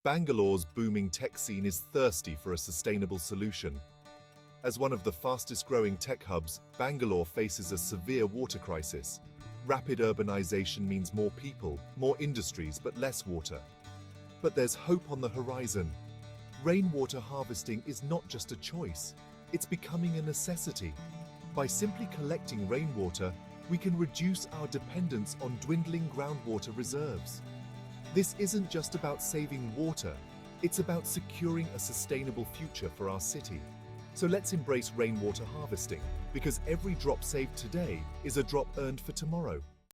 Bangalore's booming tech scene is thirsty for a sustainable solution. As one of the fastest-growing tech hubs, Bangalore faces a severe water crisis. Rapid urbanization means more people, more industries, but less water. But there's hope on the horizon. Rainwater harvesting is not just a choice, it's becoming a necessity. By simply collecting rainwater, we can reduce our dependence on dwindling groundwater reserves. This isn't just about saving water, it's about securing a sustainable future for our city. So let's embrace rainwater harvesting, because every drop saved today is a drop earned for tomorrow.